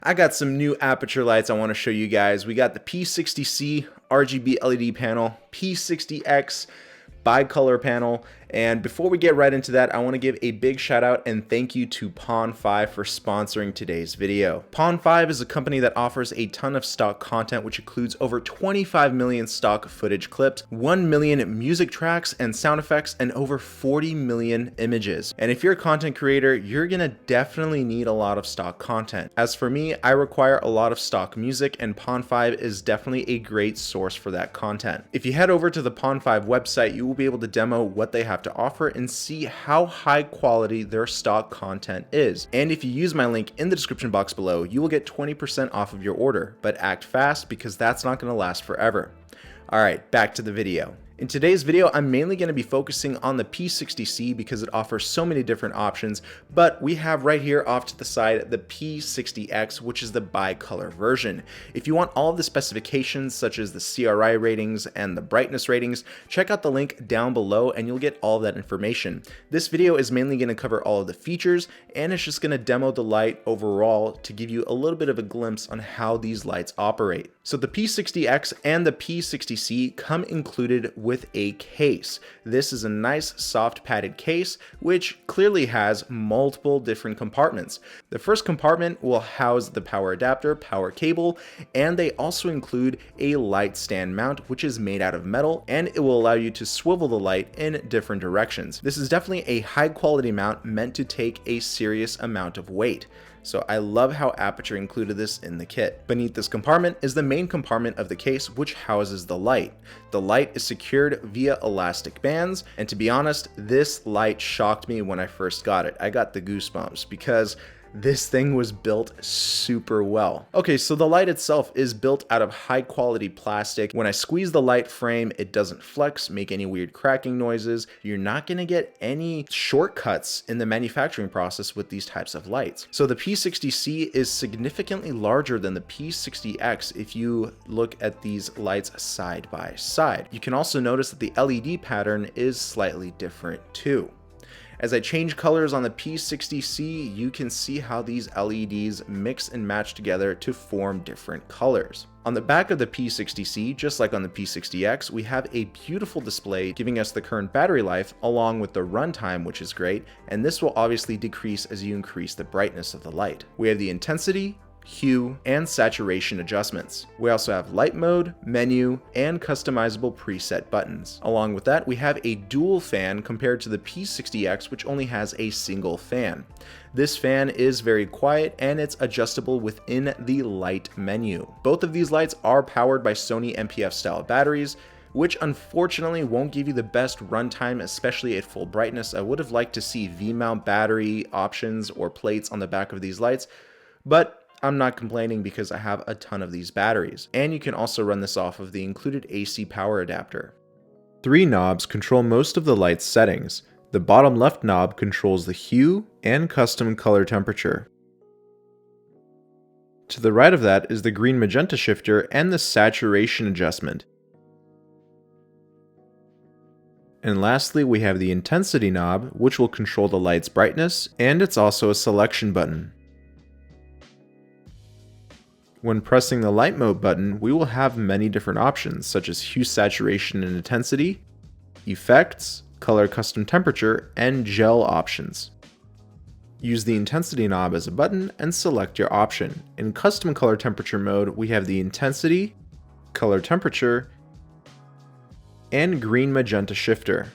I got some new Aputure lights I want to show you guys. We got the P60C RGB LED panel, P60X bicolor panel, and before we get right into that, I want to give a big shout out and thank you to Pond5 for sponsoring today's video. Pond5 is a company that offers a ton of stock content, which includes over 25 million stock footage clips, 1 million music tracks and sound effects, and over 40 million images. And if you're a content creator, you're gonna definitely need a lot of stock content. As for me, I require a lot of stock music, and Pond5 is definitely a great source for that content. If you head over to the Pond5 website, you will be able to demo what they have to offer and see how high quality their stock content is. And if you use my link in the description box below, you will get 20% off of your order, but act fast because that's not going to last forever. All right, back to the video. In today's video, I'm mainly going to be focusing on the P60C because it offers so many different options, but we have right here off to the side the P60X, which is the bicolor version. If you want all of the specifications such as the CRI ratings and the brightness ratings, check out the link down below and you'll get all of that information. This video is mainly going to cover all of the features, and it's just going to demo the light overall to give you a little bit of a glimpse on how these lights operate. So the P60X and the P60C come included with a case. This is a nice soft padded case which clearly has multiple different compartments. The first compartment will house the power adapter, power cable, and they also include a light stand mount which is made out of metal, and it will allow you to swivel the light in different directions. This is definitely a high quality mount meant to take a serious amount of weight. So I love how Aputure included this in the kit. Beneath this compartment is the main compartment of the case, which houses the light. The light is secured via elastic bands, and to be honest, this light shocked me when I first got it. I got the goosebumps because this thing was built super well. Okay, so the light itself is built out of high quality plastic. When I squeeze the light frame, it doesn't flex, make any weird cracking noises. You're not gonna get any shortcuts in the manufacturing process with these types of lights. So the P60C is significantly larger than the P60X if you look at these lights side by side. You can also notice that the LED pattern is slightly different too. As I change colors on the P60C, you can see how these LEDs mix and match together to form different colors. On the back of the P60C, just like on the P60X, we have a beautiful display giving us the current battery life along with the runtime, which is great, and this will obviously decrease as you increase the brightness of the light. We have the intensity, hue, and saturation adjustments. We also have light mode, menu, and customizable preset buttons. Along with that, we have a dual fan compared to the P60X, which only has a single fan. This fan is very quiet and it's adjustable within the light menu. Both of these lights are powered by Sony NP-F style batteries, which unfortunately won't give you the best runtime, especially at full brightness. I would have liked to see V-mount battery options or plates on the back of these lights, but I'm not complaining because I have a ton of these batteries. And you can also run this off of the included AC power adapter. 3 knobs control most of the light's settings. The bottom left knob controls the hue and custom color temperature. To the right of that is the green magenta shifter and the saturation adjustment. And lastly, we have the intensity knob, which will control the light's brightness, and it's also a selection button. When pressing the light mode button, we will have many different options such as hue, saturation, and intensity, effects, color custom temperature, and gel options. Use the intensity knob as a button and select your option. In custom color temperature mode, we have the intensity, color temperature, and green magenta shifter.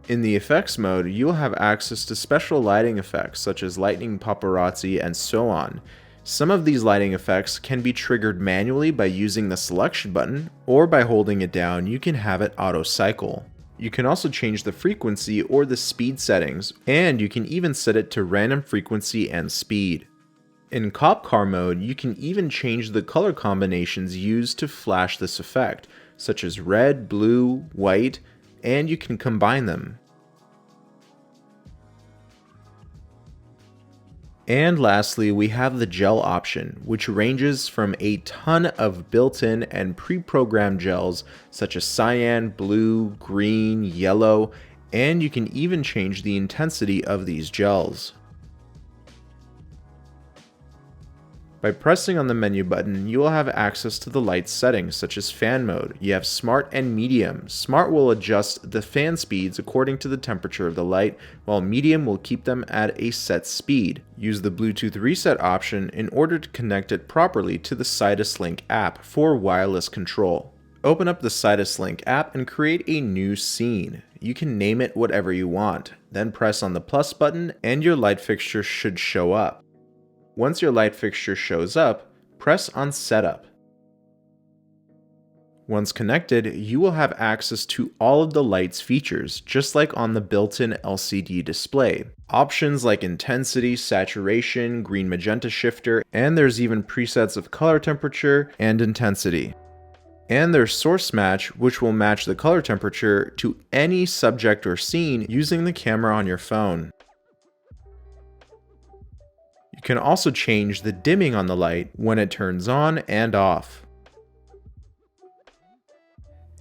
In the effects mode, you will have access to special lighting effects such as lightning, paparazzi, and so on. Some of these lighting effects can be triggered manually by using the selection button, or by holding it down you can have it auto cycle. You can also change the frequency or the speed settings, and you can even set it to random frequency and speed. In cop car mode, you can even change the color combinations used to flash this effect, such as red, blue, white, and you can combine them. And lastly, we have the gel option, which ranges from a ton of built-in and pre-programmed gels such as cyan, blue, green, yellow, and you can even change the intensity of these gels. By pressing on the menu button, you will have access to the light settings such as fan mode. You have smart and medium. Smart will adjust the fan speeds according to the temperature of the light, while medium will keep them at a set speed. Use the Bluetooth reset option in order to connect it properly to the Sidus Link app for wireless control. Open up the Sidus Link app and create a new scene. You can name it whatever you want. Then press on the plus button and your light fixture should show up. Once your light fixture shows up, press on Setup. Once connected, you will have access to all of the light's features, just like on the built-in LCD display. Options like intensity, saturation, green magenta shifter, and there's even presets of color temperature and intensity. And there's source match, which will match the color temperature to any subject or scene using the camera on your phone. You can also change the dimming on the light when it turns on and off.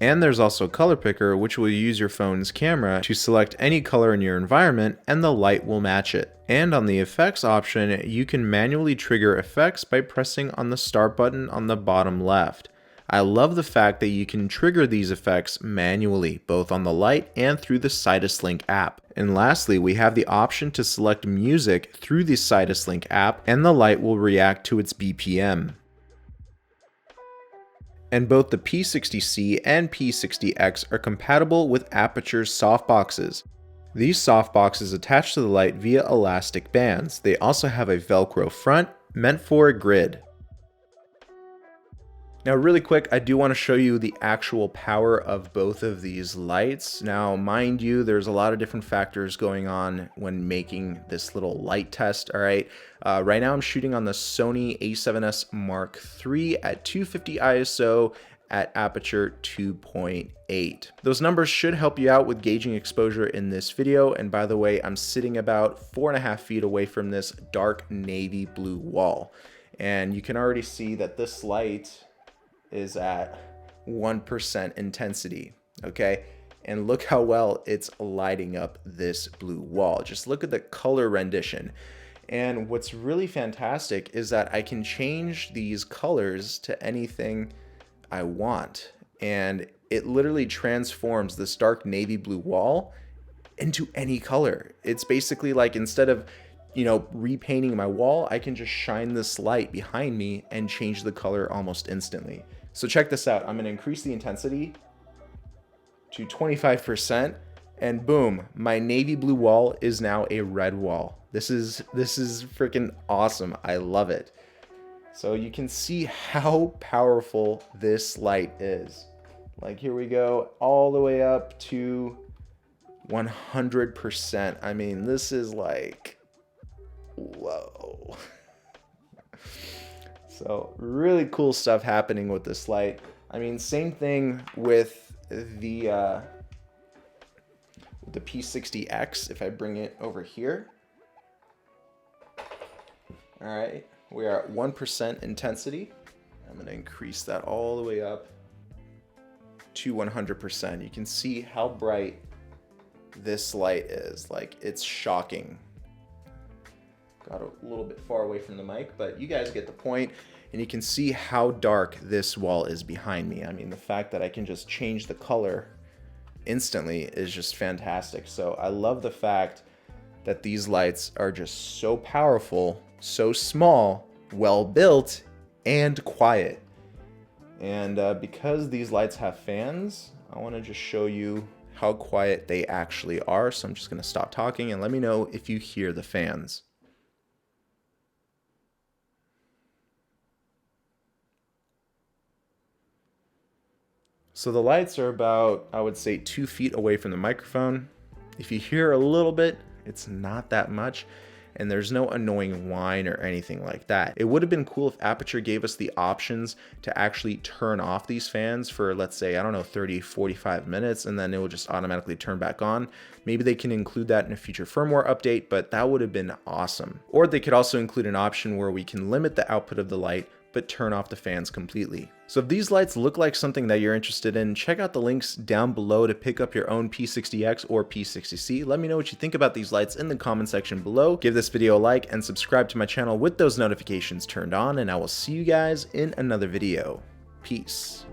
And there's also Color Picker, which will use your phone's camera to select any color in your environment and the light will match it. And on the effects option, you can manually trigger effects by pressing on the start button on the bottom left. I love the fact that you can trigger these effects manually, both on the light and through the Sidus Link app. And lastly, we have the option to select music through the Sidus Link app, and the light will react to its BPM. And both the P60C and P60X are compatible with Aputure's softboxes. These softboxes attach to the light via elastic bands. They also have a Velcro front meant for a grid. Now really quick, I do want to show you the actual power of both of these lights. Now mind you, there's a lot of different factors going on when making this little light test, all right? Right now I'm shooting on the Sony a7S Mark III at 250 ISO at aperture 2.8. Those numbers should help you out with gauging exposure in this video. And by the way, I'm sitting about 4.5 feet away from this dark navy blue wall. And you can already see that this light is at 1% intensity, okay? And look how well it's lighting up this blue wall. Just look at the color rendition. And what's really fantastic is that I can change these colors to anything I want. And it literally transforms this dark navy blue wall into any color. It's basically like, instead of, you know, repainting my wall, I can just shine this light behind me and change the color almost instantly. So check this out. I'm going to increase the intensity to 25%, and boom, my navy blue wall is now a red wall. This is freaking awesome. I love it. So you can see how powerful this light is. Like, here we go, all the way up to 100%. I mean, this is like, whoa. So really cool stuff happening with this light. I mean, same thing with the P60X. If I bring it over here, all right, we are at 1% intensity. I'm going to increase that all the way up to 100%. You can see how bright this light is. Like, it's shocking. Got a little bit far away from the mic, but you guys get the point. And you can see how dark this wall is behind me. I mean, the fact that I can just change the color instantly is just fantastic. So I love the fact that these lights are just so powerful, so small, well built, and quiet. And because these lights have fans, I want to just show you how quiet they actually are. So I'm just going to stop talking and let me know if you hear the fans. So the lights are about, I would say, 2 feet away from the microphone. If you hear a little bit, it's not that much, and there's no annoying whine or anything like that. It would have been cool if Aputure gave us the options to actually turn off these fans for, let's say, I don't know, 30, 45 minutes, and then it will just automatically turn back on. Maybe they can include that in a future firmware update, but that would have been awesome. Or they could also include an option where we can limit the output of the light but turn off the fans completely. So if these lights look like something that you're interested in, check out the links down below to pick up your own P60X or P60C. Let me know what you think about these lights in the comment section below. Give this video a like and subscribe to my channel with those notifications turned on, and I will see you guys in another video. Peace.